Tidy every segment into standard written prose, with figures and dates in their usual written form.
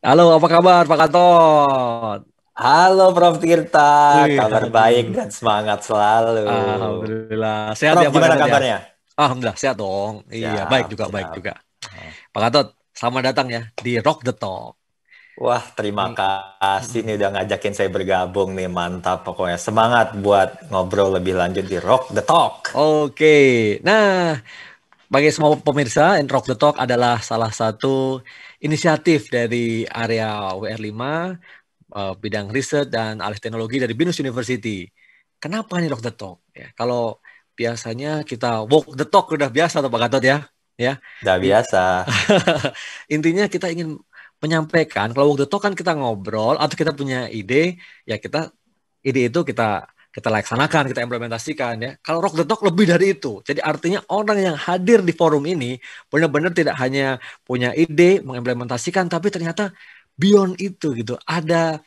Halo, apa kabar Pak Gatot? Halo Prof Tirta, Wih, kabar baik aduh. dan semangat selalu. Alhamdulillah. Sehat Prof, ya Pak gimana Gatot ya? kabarnya? Alhamdulillah, sehat dong. Iya, baik Siap, juga, baik siap. juga. Pak Gatot, selamat datang ya di Rock the Talk. Wah, terima Ini, kasih nih mm-mm. udah ngajakin saya bergabung nih, mantap pokoknya. Semangat buat ngobrol lebih lanjut di Rock the Talk. Oke. Nah, bagi semua pemirsa, Rock the Talk adalah salah satu inisiatif dari area WR5, bidang riset dan alih teknologi dari BINUS University. Kenapa nih Rock the Talk? Ya, kalau biasanya kita walk the talk udah biasa tuh Pak Gatot ya. Ya. Udah I- biasa. Intinya kita ingin menyampaikan kalau walk the talk kan kita ngobrol atau kita punya ide, ya kita ide itu kita laksanakan, kita implementasikan ya. Kalau rock the talk lebih dari itu. Jadi artinya orang yang hadir di forum ini benar-benar tidak hanya punya ide, mengimplementasikan, tapi ternyata beyond itu gitu. Ada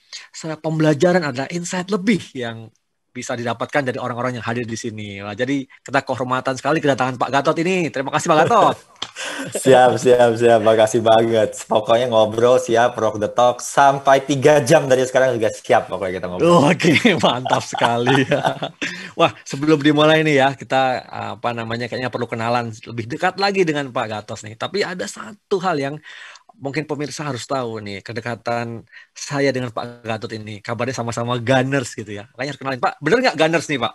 pembelajaran, ada insight lebih yang bisa didapatkan dari orang-orang yang hadir di sini. Nah, jadi kita kehormatan sekali kedatangan Pak Gatot ini. Terima kasih Pak Gatot. Siap, siap, siap. Makasih banget. Pokoknya ngobrol siap, Rock the Talk. Sampai 3 jam dari sekarang juga siap pokoknya kita ngobrol. Oke, mantap sekali. Wah, sebelum dimulai nih ya, kita apa namanya kayaknya perlu kenalan lebih dekat lagi dengan Pak Gatos nih. Tapi ada satu hal yang mungkin pemirsa harus tahu nih, kedekatan saya dengan Pak Gatot ini. Kabarnya sama-sama Gunners gitu ya. Makanya harus kenalin, Pak. Bener nggak Gunners nih, Pak?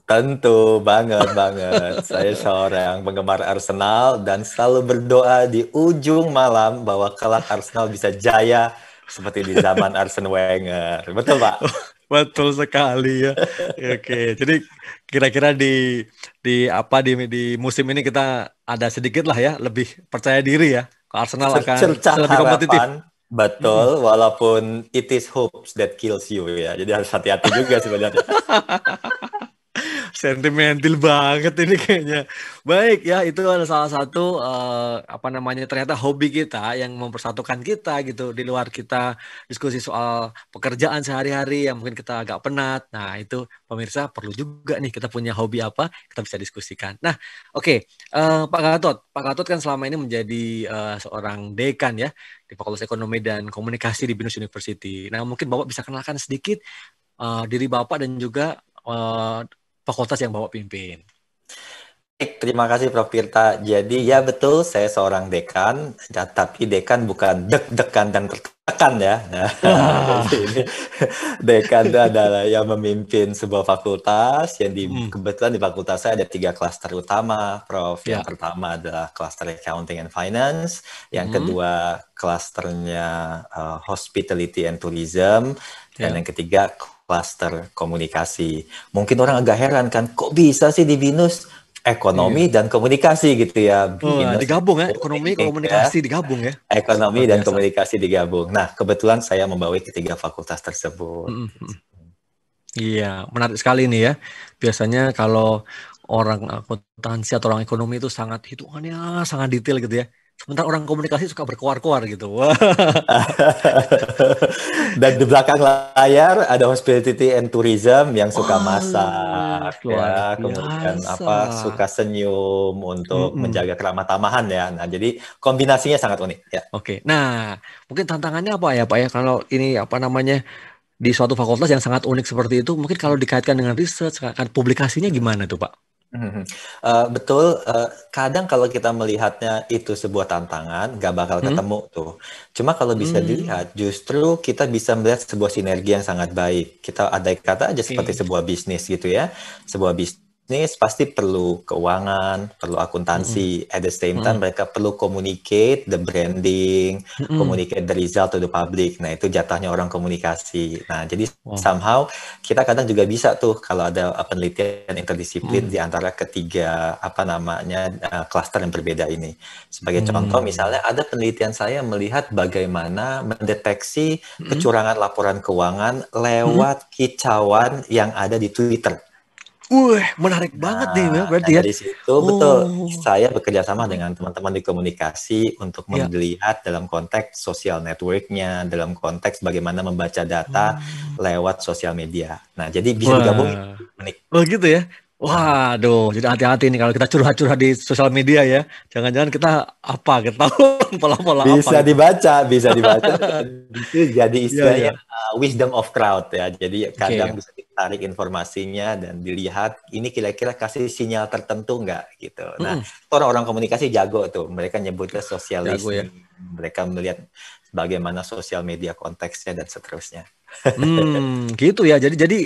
Tentu banget banget. Saya seorang penggemar Arsenal dan selalu berdoa di ujung malam bahwa kelak Arsenal bisa jaya seperti di zaman Arsene Wenger. Betul, Pak? Betul sekali ya. Oke, jadi kira-kira di musim ini kita ada sedikit lah ya lebih percaya diri ya. Arsenal akan Secercah bisa lebih kompetitif. harapan, betul, walaupun it is hopes that kills you ya. Jadi harus hati-hati juga sebenarnya. Sentimental banget ini kayaknya. Baik ya, itu adalah salah satu apa namanya ternyata hobi kita yang mempersatukan kita gitu di luar kita diskusi soal pekerjaan sehari-hari yang mungkin kita agak penat. Nah, itu pemirsa perlu juga nih kita punya hobi apa, kita bisa diskusikan. Nah, oke, Pak Gatot. Pak Gatot kan selama ini menjadi seorang dekan ya di Fakultas Ekonomi dan Komunikasi di BINUS University. Nah, mungkin Bapak bisa kenalkan sedikit diri Bapak dan juga fakultas yang Bapak pimpin. Baik, terima kasih Prof. Tirta. Jadi ya betul, saya seorang dekan, tapi dekan bukan deg-degan dan tertekan ya. Nah, Wah. jadi ini dekan itu adalah yang memimpin sebuah fakultas, yang kebetulan di fakultas saya ada 3 klaster utama, Prof. Yang Ya. pertama adalah klaster Accounting and Finance, yang kedua klasternya Hospitality and Tourism, dan Ya. yang ketiga klaster komunikasi. Mungkin orang agak heran kan, kok bisa sih di BINUS ekonomi Iya. dan komunikasi gitu ya, Wah, BINUS digabung ya, itu ekonomi, unik ya, komunikasi digabung ya. ekonomi Luar dan biasa. komunikasi digabung. Nah, kebetulan saya membawahi ketiga fakultas tersebut. Iya, menarik sekali nih ya. Biasanya kalau orang akuntansi atau orang ekonomi itu sangat hitungannya sangat detail gitu ya. Sementara orang komunikasi suka berkoar-koar gitu. Wah. Dan di belakang layar ada hospitality and tourism yang suka Wah, masak luar ya, kemudian biasa. suka senyum untuk Mm-mm. menjaga keramah tamahan ya. Nah, jadi kombinasinya sangat unik ya. Oke, nah mungkin tantangannya apa ya Pak ya kalau ini apa namanya di suatu fakultas yang sangat unik seperti itu, mungkin kalau dikaitkan dengan research, kan publikasinya gimana tuh Pak? Mhm. Betul, kadang kalau kita melihatnya itu sebuah tantangan, nggak bakal Hmm? ketemu tuh. Cuma kalau bisa Hmm, dilihat, justru kita bisa melihat sebuah sinergi yang sangat baik. Kita ada kata aja seperti oke. sebuah bisnis gitu ya. Sebuah bisnis pasti perlu keuangan, perlu Mm-mm. akuntansi. At the same time, Mm-mm. mereka perlu communicate the branding, Mm-mm. communicate the result to the public. Nah, itu jatahnya orang komunikasi. Nah, jadi Wow. somehow kita kadang juga bisa tuh kalau ada penelitian interdisiplin Mm-mm. di antara ketiga klaster yang berbeda ini. Sebagai contoh Hmm. misalnya ada penelitian saya melihat bagaimana mendeteksi Mm-mm. kecurangan laporan keuangan Mm-mm. lewat kicauan yang ada di Twitter. Wih, menarik banget nih ya Nah, berarti ya. dari situ betul Oh. saya bekerja sama Mm-mm. dengan teman-teman di komunikasi untuk Ya. melihat dalam konteks social network-nya, dalam konteks bagaimana membaca data Hmm. lewat sosial media. Nah, jadi bisa digabungin. Wah. Unik. Oh gitu ya. Waduh, jadi hati-hati nih kalau kita curhat-curhat di sosial media ya. Jangan-jangan kita ketahuan pola-pola apa Bisa gitu. dibaca, bisa dibaca. Dan itu jadi Iya, istilahnya iya. wisdom of crowd ya. Jadi Oke. kadang bisa ditarik informasinya dan dilihat ini kira-kira kasih sinyal tertentu nggak gitu. Nah, Mm-mm. orang-orang komunikasi jago tuh. Mereka nyebutnya social Jago ya. listening. Mereka melihat bagaimana sosial media konteksnya dan seterusnya. Gitu ya. Jadi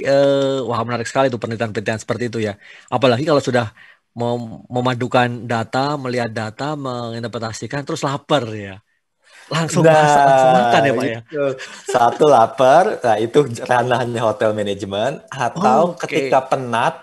wah menarik sekali tuh penelitian-penelitian seperti itu ya. Apalagi kalau sudah mau memadukan data, melihat data, menginterpretasikan, terus lapar ya. Langsung masak, langsung makan Nah, ya Pak ya. itu satu lapar, nah itu ranahnya hotel manajemen, atau ketika Oke. penat,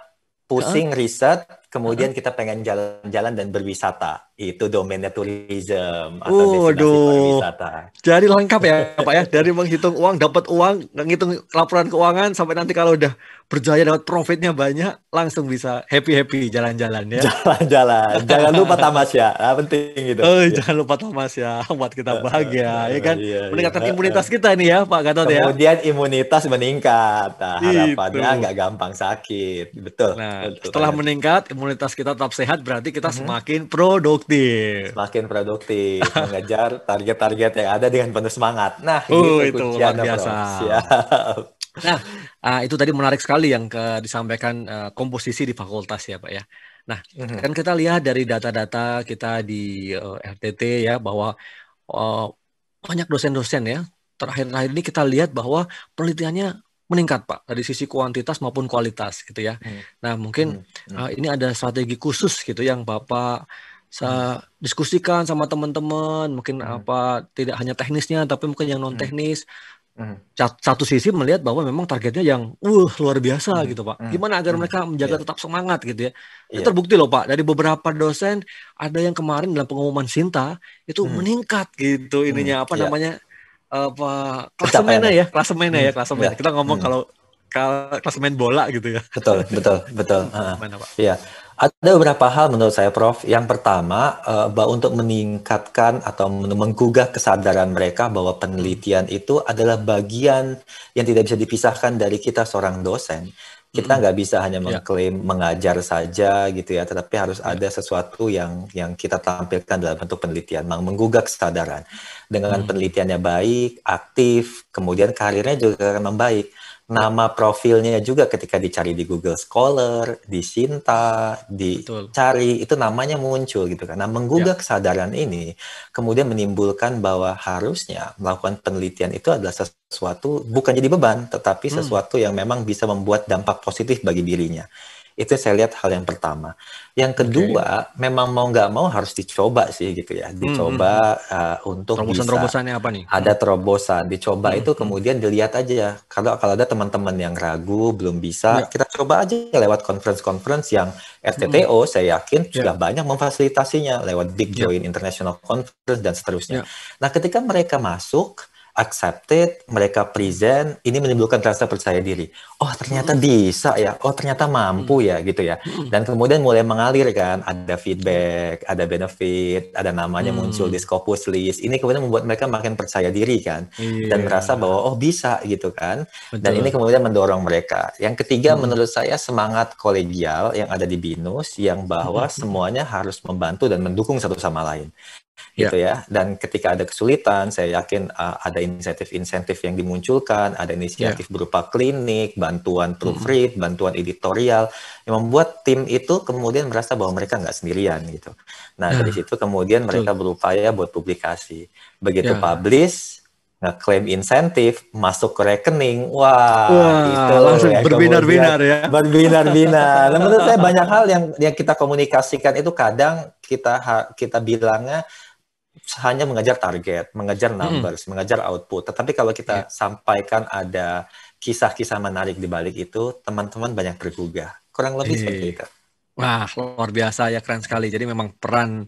Heeh, pusing riset, heeh. kemudian kita pengen jalan-jalan dan berwisata. Itu domainnya tourism atau destinasi Waduh. pariwisata. Jadi lengkap ya Pak ya. Dari menghitung uang, dapat uang, ngitung laporan keuangan, sampai nanti kalau udah berjaya dapat profitnya banyak, langsung bisa happy-happy jalan-jalan ya. Jalan-jalan, jangan lupa tamasya, penting itu. Oh, Ya. jangan lupa Thomas ya, buat kita bahagia, ya kan? Iya, iya. Meningkatkan imunitas kita ini ya, Pak Gatot ya. Kemudian imunitas meningkat. Nah, Itu. harapannya nggak gampang sakit. Betul, Nah, betul Pak setelah Yat. meningkat, imunitas kita tetap sehat, berarti kita Mhm. semakin produktif. Semakin produktif, mengejar target-target yang ada dengan penuh semangat. Nah, gitu Itu luar kunciannya, biasa. Prof. Siap. Nah, itu tadi menarik sekali yang disampaikan komposisi di fakultas ya, Pak ya. Nah, Mhm, kan kita lihat dari data-data kita di RTT ya bahwa eh, banyak dosen-dosen ya. Terakhir-terakhir ini kita lihat bahwa penelitiannya meningkat, Pak, dari sisi kuantitas maupun kualitas gitu ya. mhm, Nah, mungkin mhm, mhm, ini ada strategi khusus gitu yang Bapak mhm, diskusikan sama teman-teman, mungkin mhm, apa tidak hanya teknisnya tapi mungkin yang non mhm, teknis. mhm, Satu sisi melihat bahwa memang targetnya yang luar biasa mhm, gitu Pak. mhm, Gimana agar mhm. mereka menjaga Iya, tetap semangat gitu ya. Ini iya. terbukti loh Pak, dari beberapa dosen ada yang kemarin dalam pengumuman Sinta itu Mhm, meningkat gitu mhm, ininya apa iya. namanya apa klasemennya Pencapaiannya. ya, klasemennya Mhm, ya, iya. klasemen. Kita ngomong Mhm. kalau klasemen bola gitu ya. Betul, betul, betul. Heeh. Gimana Pak? Iya. Ada beberapa hal menurut saya, Prof. Yang pertama, bahwa untuk meningkatkan atau menggugah kesadaran mereka bahwa Hmm, penelitian itu adalah bagian yang tidak bisa dipisahkan dari kita seorang dosen. Kita mm-mm. nggak bisa hanya Ya, mengklaim mengajar saja gitu ya, tetapi harus ya. ada sesuatu yang kita tampilkan dalam bentuk penelitian, menggugah kesadaran. Dengan Hmm, penelitiannya baik, aktif, kemudian karirnya juga akan membaik. Nama profilnya juga ketika dicari di Google Scholar, di Sinta, betul. dicari itu namanya muncul gitu kan. Nah, Ya. menggugah kesadaran ini kemudian menimbulkan bahwa harusnya melakukan penelitian itu adalah sesuatu bukan jadi beban, tetapi Hmm, sesuatu yang memang bisa membuat dampak positif bagi dirinya. Itu saya lihat hal yang pertama. Yang oke. kedua, memang mau nggak mau harus dicoba sih gitu ya. Hmm. Dicoba untuk bisa Terobosan-terobosannya apa nih? ada terobosan, dicoba Hmm, itu hmm. kemudian dilihat aja ya. Kalau ada teman-teman yang ragu, belum bisa, Ya. kita coba aja lewat conference-conference yang Hmm, RTTO, saya yakin ya. sudah banyak memfasilitasinya lewat Big Ya. Join International Conference dan seterusnya. Ya. Nah, ketika mereka masuk, accepted, mereka Hmm, present, ini menimbulkan rasa percaya diri. Oh, ternyata hmm, bisa ya. Oh, ternyata hmm, mampu ya gitu ya. hmm. Dan kemudian mulai mengalir kan, ada feedback, ada benefit, ada namanya muncul di Hmm, Scopus list. Ini kemudian membuat mereka makin percaya diri kan, dan iya, merasa bahwa oh bisa gitu kan. Dan ini betul. kemudian mendorong mereka. Yang ketiga Hmm, menurut saya semangat kolegial yang ada di BINUS yang bahwa hmm, hmm. semuanya harus membantu dan mendukung satu sama lain gitu Ya, ya. Dan ketika ada kesulitan, saya yakin ada insentif-insentif yang dimunculkan, ada ya. inisiatif berupa klinik, bantuan Hmm, proofread, bantuan editorial, yang membuat tim itu kemudian merasa bahwa mereka nggak sendirian gitu. Nah, dari nah, situ kemudian mereka betul. berupaya buat publikasi. Begitu Ya. publish, ngeklaim insentif, masuk ke rekening, wah Wah, itu langsung ya kemudian berbinar-binar ya. berbinar-binar. Nah, menurut saya banyak hal yang kita komunikasikan itu kadang kita bilangnya hanya mengejar target, mengejar Hmm, numbers, mengejar output. Tetapi kalau iya. kita sampaikan ada kisah-kisah menarik di balik itu, teman-teman banyak tergugah. Kurang lebih seperti Eh. itu. Wah, luar biasa ya, keren sekali. Jadi memang peran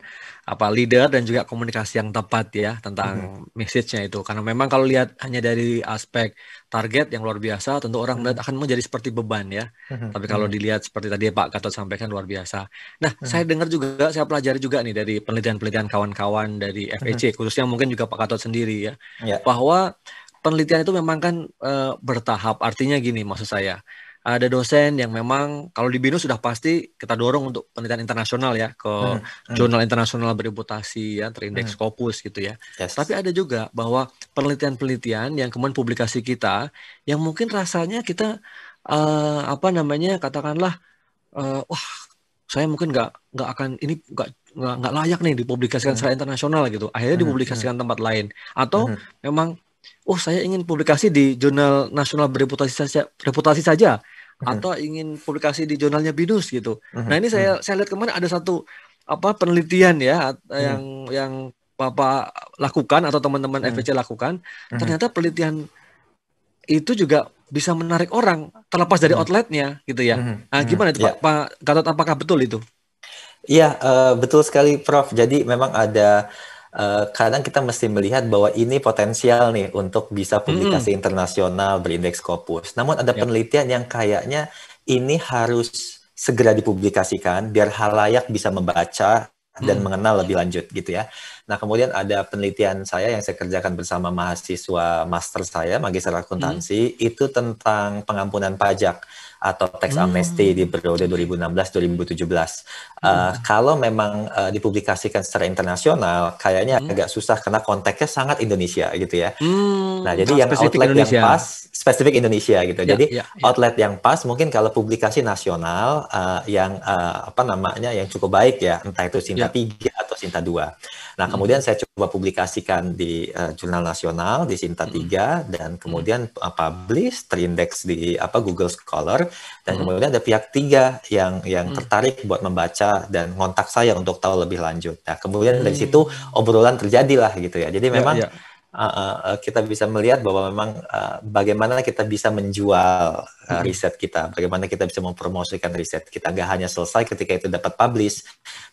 apa leader dan juga komunikasi yang tepat ya Mhm, tentang message-nya itu. Karena memang kalau lihat hanya dari aspek target yang luar biasa, tentu orang mhm, melihat akan menjadi seperti beban ya. mhm, Tapi kalau mhm, dilihat seperti tadi Pak Gatot sampaikan luar biasa. Nah, saya mhm, dengar juga, saya pelajari juga nih dari penelitian-penelitian kawan-kawan dari mhm. FEC, khususnya mungkin juga Pak Gatot sendiri ya, Ya. bahwa penelitian itu memang kan bertahap. Artinya gini, maksud saya. ada dosen yang memang kalau di BINUS sudah pasti kita dorong untuk penelitian internasional ya ke jurnal internasional bereputasi ya, terindeks Scopus gitu ya. Yes. Tapi ada juga bahwa penelitian-penelitian yang kemudian publikasi kita yang mungkin rasanya kita katakanlah wah saya mungkin nggak akan ini nggak layak nih dipublikasikan secara internasional gitu. Akhirnya dipublikasikan tempat lain atau memang saya ingin publikasi di jurnal nasional reputasi saja atau ingin publikasi di jurnalnya BINUS gitu. Nah ini saya lihat kemarin ada satu penelitian ya yang Bapak lakukan atau teman-teman FEC lakukan. Ternyata penelitian itu juga bisa menarik orang terlepas dari outletnya gitu ya. Nah, gimana itu Pak Gatot, apakah betul itu? Iya, betul sekali Prof. Jadi memang ada kadang kita mesti melihat bahwa ini potensial nih untuk bisa publikasi internasional berindeks Scopus. Namun ada penelitian yang kayaknya ini harus segera dipublikasikan biar halayak bisa membaca dan mengenal lebih lanjut gitu ya. Nah kemudian ada penelitian saya yang saya kerjakan bersama mahasiswa master saya, magister akuntansi, itu tentang pengampunan pajak atau tax amnesty di periode 2016-2017. Kalau memang dipublikasikan secara internasional, kayaknya agak susah karena konteksnya sangat Indonesia gitu ya. Nah, jadi yang outlet Indonesia. Yang pas, spesifik Indonesia gitu. Jadi outlet yang pas mungkin kalau publikasi nasional yang yang cukup baik ya, entah itu Sinta 3 atau Sinta 2. Nah, kemudian saya coba publikasikan di jurnal nasional di Sinta 3 dan kemudian publish, terindeks di Google Scholar, dan kemudian ada pihak 3 yang tertarik buat membaca dan ngontak saya untuk tahu lebih lanjut. Nah, kemudian dari situ obrolan terjadilah gitu ya. Jadi memang kita bisa melihat bahwa memang bagaimana kita bisa menjual riset kita, bagaimana kita bisa mempromosikan riset kita, nggak hanya selesai ketika itu dapat publish,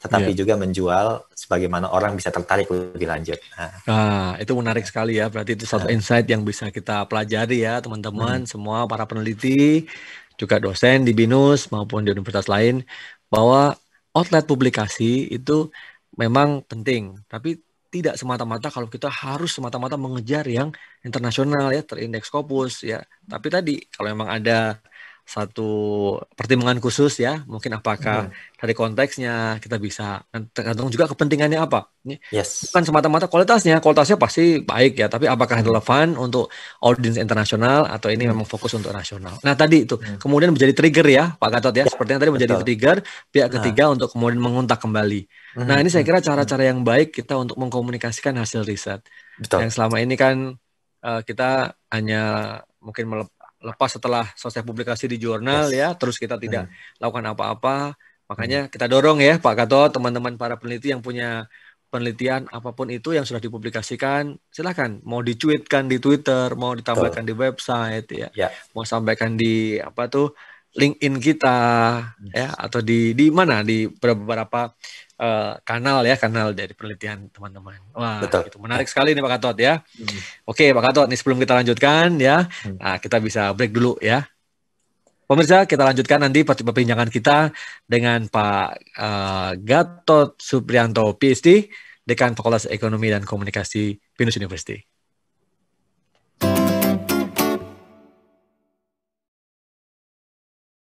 tetapi juga menjual sebagaimana orang bisa tertarik lebih lanjut. Nah, itu menarik sekali ya, berarti itu satu insight yang bisa kita pelajari ya teman-teman, semua para peneliti, juga dosen di BINUS maupun di universitas lain, bahwa outlet publikasi itu memang penting, tapi tidak semata-mata kalau kita harus semata-mata mengejar yang internasional ya, terindeks Scopus ya. Tapi tadi kalau memang ada satu pertimbangan khusus ya, mungkin apakah dari konteksnya kita bisa, tergantung juga kepentingannya apa. Ini bukan semata-mata kualitasnya pasti baik ya, tapi apakah relevan untuk audiens internasional atau ini memang fokus untuk nasional. Nah tadi itu kemudian menjadi trigger ya Pak Gatot ya, sepertinya tadi menjadi trigger pihak ketiga untuk kemudian mengontak kembali. Nah ini saya kira cara-cara yang baik kita untuk mengkomunikasikan hasil riset. Yang selama ini kan kita hanya mungkin lepas setelah selesai publikasi di jurnal ya, terus kita tidak lakukan apa-apa. Makanya kita dorong ya Pak Gatot, teman-teman para peneliti yang punya penelitian apapun itu yang sudah dipublikasikan, silakan mau dicuitkan di Twitter, mau ditambahkan di website ya, mau sampaikan di LinkedIn kita ya, atau di mana, di beberapa kanal dari penelitian teman-teman. Wah, itu menarik sekali nih Pak Gatot ya. Oke Pak Gatot, nih sebelum kita lanjutkan ya, kita bisa break dulu ya. Pemirsa, kita lanjutkan nanti perbincangan kita dengan Pak Gatot Suprianto, PhD, Dekan Fakultas Ekonomi dan Komunikasi BINUS University.